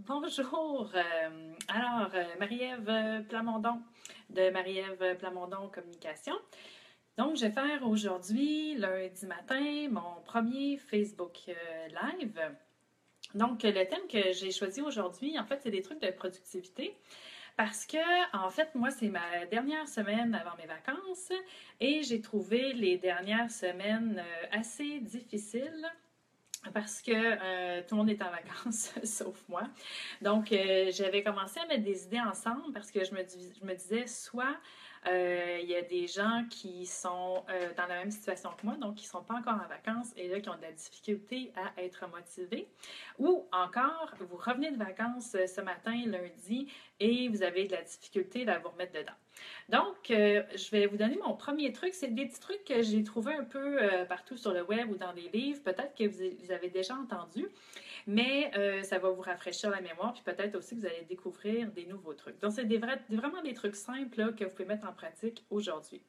Bonjour! Marie-Ève Plamondon de Marie-Ève Plamondon Communication. Donc, je vais faire aujourd'hui, lundi matin, mon premier Facebook Live. Donc, le thème que j'ai choisi aujourd'hui, en fait, c'est des trucs de productivité. Parce que, en fait, moi, c'est ma dernière semaine avant mes vacances et j'ai trouvé les dernières semaines assez difficiles. Parce que tout le monde est en vacances, sauf moi. Donc, j'avais commencé à mettre des idées ensemble parce que je me disais, soit il y a des gens qui sont dans la même situation que moi, donc qui ne sont pas encore en vacances et là, qui ont de la difficulté à être motivés. Ou encore, vous revenez de vacances ce matin, lundi, et vous avez de la difficulté à vous remettre dedans. Donc, je vais vous donner mon premier truc. C'est des petits trucs que j'ai trouvés un peu partout sur le web ou dans des livres. Peut-être que vous avez déjà entendu, mais ça va vous rafraîchir la mémoire. Puis peut-être aussi que vous allez découvrir des nouveaux trucs. Donc, c'est vraiment des trucs simples là, que vous pouvez mettre en pratique aujourd'hui.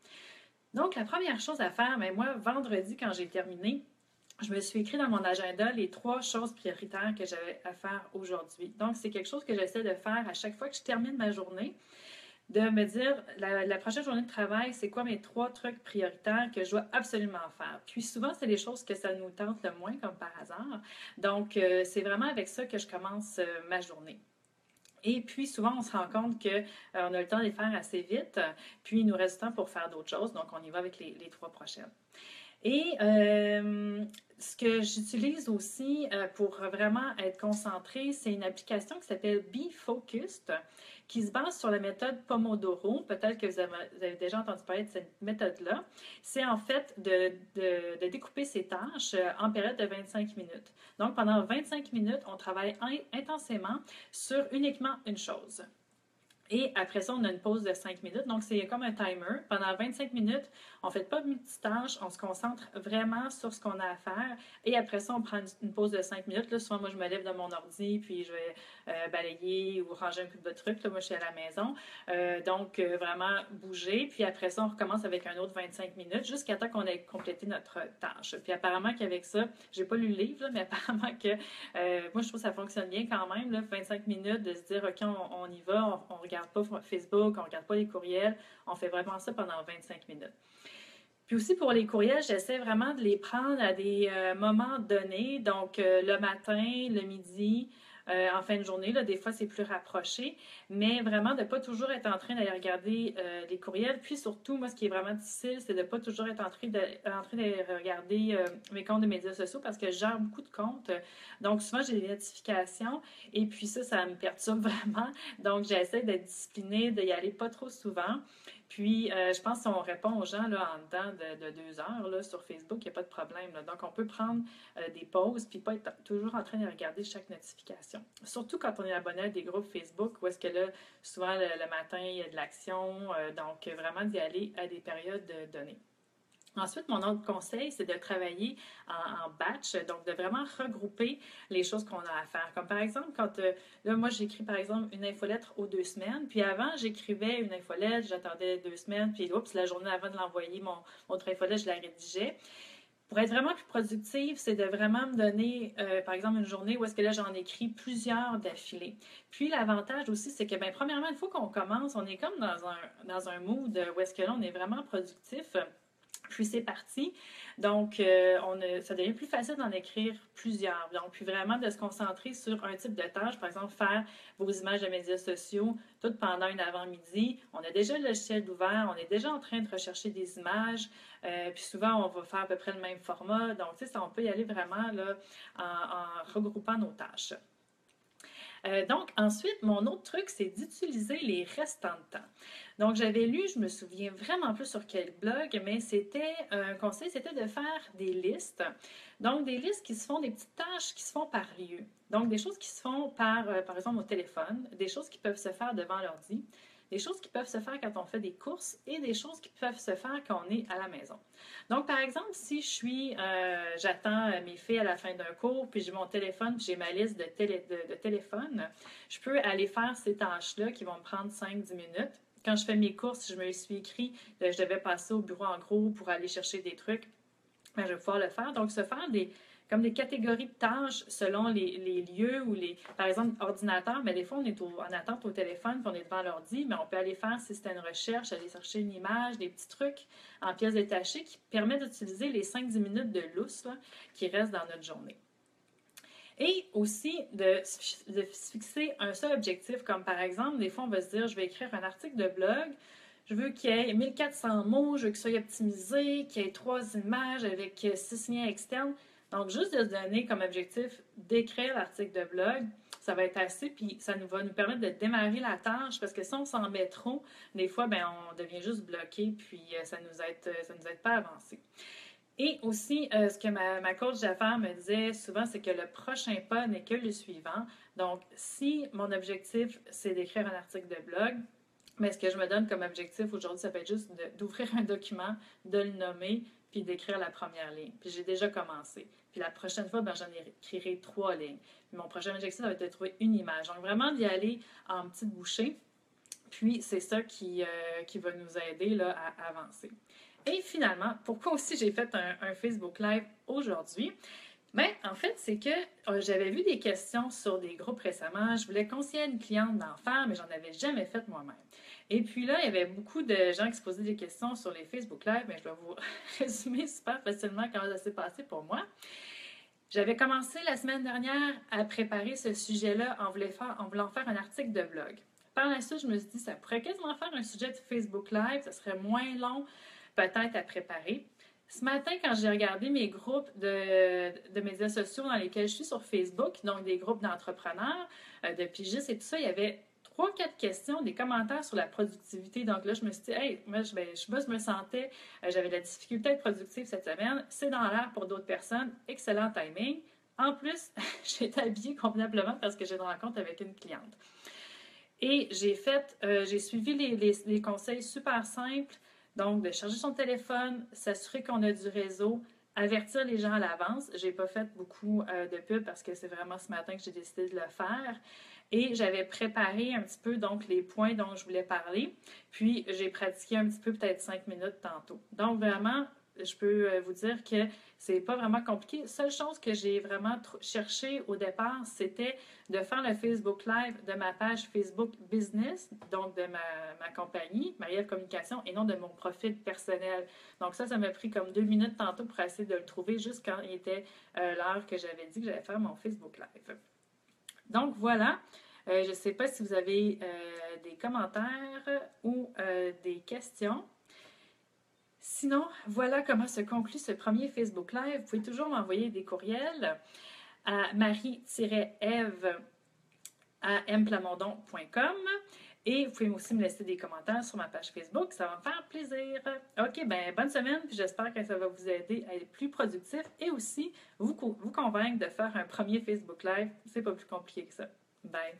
Donc, la première chose à faire, mais moi, vendredi, quand j'ai terminé, je me suis écrit dans mon agenda les 3 choses prioritaires que j'avais à faire aujourd'hui. Donc, c'est quelque chose que j'essaie de faire à chaque fois que je termine ma journée, de me dire, la prochaine journée de travail, c'est quoi mes 3 trucs prioritaires que je dois absolument faire. Puis souvent, c'est les choses que ça nous tente le moins, comme par hasard. Donc, c'est vraiment avec ça que je commence ma journée. Et puis, souvent, on se rend compte qu'on a le temps de les faire assez vite, puis il nous reste du temps pour faire d'autres choses. Donc, on y va avec les 3 prochaines. Et ce que j'utilise aussi pour vraiment être concentrée, c'est une application qui s'appelle Be Focused, qui se base sur la méthode Pomodoro. Peut-être que vous avez déjà entendu parler de cette méthode-là. C'est en fait de découper ses tâches en période de 25 minutes. Donc, pendant 25 minutes, on travaille intensément sur uniquement une chose. Et après ça, on a une pause de 5 minutes. Donc, c'est comme un timer. Pendant 25 minutes, on ne fait pas de multitâches. On se concentre vraiment sur ce qu'on a à faire. Et après ça, on prend une pause de 5 minutes. Là, souvent, moi, je me lève de mon ordi, puis je vais balayer ou ranger un peu de trucs. Là, moi, je suis à la maison. Donc, vraiment bouger. Puis après ça, on recommence avec un autre 25 minutes jusqu'à temps qu'on ait complété notre tâche. Puis apparemment qu'avec ça, j'ai pas lu le livre, là, mais apparemment que moi, je trouve que ça fonctionne bien quand même. Là, 25 minutes de se dire, OK, on y va, on regarde pas Facebook, on regarde pas les courriels, on fait vraiment ça pendant 25 minutes. Puis aussi pour les courriels, j'essaie vraiment de les prendre à des moments donnés, donc le matin, le midi, en fin de journée, là, des fois c'est plus rapproché, mais vraiment de ne pas toujours être en train d'aller regarder les courriels. Puis surtout, moi, ce qui est vraiment difficile, c'est de ne pas toujours être en train d'aller regarder mes comptes de médias sociaux parce que je gère beaucoup de comptes. Donc souvent, j'ai des notifications et puis ça me perturbe vraiment. Donc j'essaie d'être disciplinée, d'y aller pas trop souvent. Puis, je pense qu'on répond aux gens là, en dedans de 2 heures là, sur Facebook, il n'y a pas de problème. Là. Donc, on peut prendre des pauses puis pas être toujours en train de regarder chaque notification. Surtout quand on est abonné à des groupes Facebook où est-ce que là, souvent le matin, il y a de l'action. Donc, vraiment d'y aller à des périodes données. Ensuite, mon autre conseil, c'est de travailler en batch, donc de vraiment regrouper les choses qu'on a à faire. Comme par exemple, quand là, moi, j'écris par exemple une infolettre aux 2 semaines, puis avant, j'écrivais une infolettre, j'attendais 2 semaines, puis oups, la journée avant de l'envoyer, mon autre infolettre, je la rédigeais. Pour être vraiment plus productive, c'est de vraiment me donner, par exemple, une journée où est-ce que là, j'en écris plusieurs d'affilée. Puis l'avantage aussi, c'est que, bien, premièrement, une fois qu'on commence, on est comme dans un mood où est-ce que là, on est vraiment productif. Puis c'est parti. Donc, ça devient plus facile d'en écrire plusieurs. Donc, puis vraiment de se concentrer sur un type de tâche. Par exemple, faire vos images de médias sociaux tout pendant une avant-midi. On a déjà le logiciel ouvert. On est déjà en train de rechercher des images. Puis souvent, on va faire à peu près le même format. Donc, tu sais, on peut y aller vraiment là, en regroupant nos tâches. Donc, ensuite, mon autre truc, c'est d'utiliser les restants de temps. Donc, j'avais lu, je me souviens vraiment plus sur quel blog, mais c'était un conseil, c'était de faire des listes. Donc, des listes qui se font, des petites tâches qui se font par lieu. Donc, des choses qui se font par exemple, au téléphone, des choses qui peuvent se faire devant l'ordi, des choses qui peuvent se faire quand on fait des courses et des choses qui peuvent se faire quand on est à la maison. Donc, par exemple, si j'attends mes filles à la fin d'un cours, puis j'ai mon téléphone, puis j'ai ma liste de téléphones, je peux aller faire ces tâches-là qui vont me prendre 5-10 minutes. Quand je fais mes courses, je me suis écrit que je devais passer au bureau en gros pour aller chercher des trucs. Ben, je vais pouvoir le faire. Donc, se faire comme des catégories de tâches selon les lieux ou par exemple, ordinateur, mais des fois, on est en attente au téléphone, puis on est devant l'ordi, mais on peut aller faire, si c'est une recherche, aller chercher une image, des petits trucs en pièces détachées qui permettent d'utiliser les 5-10 minutes de lousse là, qui restent dans notre journée. Et aussi de se fixer un seul objectif, comme par exemple, des fois, on va se dire, je vais écrire un article de blog, je veux qu'il y ait 1400 mots, je veux qu'il soit optimisé, qu'il y ait 3 images avec 6 liens externes. Donc, juste de se donner comme objectif d'écrire l'article de blog, ça va être assez, puis ça va nous permettre de démarrer la tâche, parce que si on s'en met trop, des fois, on devient juste bloqué, puis ça nous aide pas à avancer. Et aussi, ce que ma coach d'affaires me disait souvent, c'est que le prochain pas n'est que le suivant. Donc, si mon objectif, c'est d'écrire un article de blog, mais ce que je me donne comme objectif aujourd'hui, ça peut être juste d'ouvrir un document, de le nommer, puis d'écrire la première ligne. Puis j'ai déjà commencé. Puis la prochaine fois, j'en écrirai 3 lignes. Puis mon prochain objectif, ça va être de trouver une image. Donc, vraiment d'y aller en petites bouchées. Puis, c'est ça qui va nous aider là, à avancer. Et finalement, pourquoi aussi j'ai fait un Facebook Live aujourd'hui? En fait, c'est que j'avais vu des questions sur des groupes récemment. Je voulais conseiller à une cliente d'en faire, mais j'en avais jamais fait moi-même. Et puis là, il y avait beaucoup de gens qui se posaient des questions sur les Facebook Live, mais je vais vous résumer super facilement comment ça s'est passé pour moi. J'avais commencé la semaine dernière à préparer ce sujet-là en voulant faire un article de blog. Par la suite, je me suis dit, ça pourrait quasiment faire un sujet de Facebook Live, ça serait moins long peut-être à préparer. Ce matin, quand j'ai regardé mes groupes de médias sociaux dans lesquels je suis sur Facebook, donc des groupes d'entrepreneurs, de pigistes et tout ça, il y avait 3-4 questions, des commentaires sur la productivité. Donc là, je me suis dit, hey, moi, je me sentais, j'avais de la difficulté à être productive cette semaine. C'est dans l'air pour d'autres personnes. Excellent timing. En plus, j'étais habillée convenablement parce que j'ai une rencontre avec une cliente. Et j'ai suivi les conseils super simples. Donc, de charger son téléphone, s'assurer qu'on a du réseau, avertir les gens à l'avance. J'ai pas fait beaucoup de pub parce que c'est vraiment ce matin que j'ai décidé de le faire. Et j'avais préparé un petit peu donc les points dont je voulais parler. Puis, j'ai pratiqué un petit peu, peut-être 5 minutes tantôt. Donc, vraiment, je peux vous dire que c'est pas vraiment compliqué. Seule chose que j'ai vraiment cherché au départ, c'était de faire le Facebook Live de ma page Facebook Business, donc de ma compagnie, Marie-Ève Communication, et non de mon profil personnel. Donc ça m'a pris comme 2 minutes tantôt pour essayer de le trouver juste quand il était l'heure que j'avais dit que j'allais faire mon Facebook Live. Donc voilà. Je ne sais pas si vous avez des commentaires ou des questions. Sinon, voilà comment se conclut ce premier Facebook Live. Vous pouvez toujours m'envoyer des courriels à marie-eve@mplamondon.com et vous pouvez aussi me laisser des commentaires sur ma page Facebook. Ça va me faire plaisir. OK, bonne semaine, puis j'espère que ça va vous aider à être plus productif et aussi vous convaincre de faire un premier Facebook Live. C'est pas plus compliqué que ça. Bye!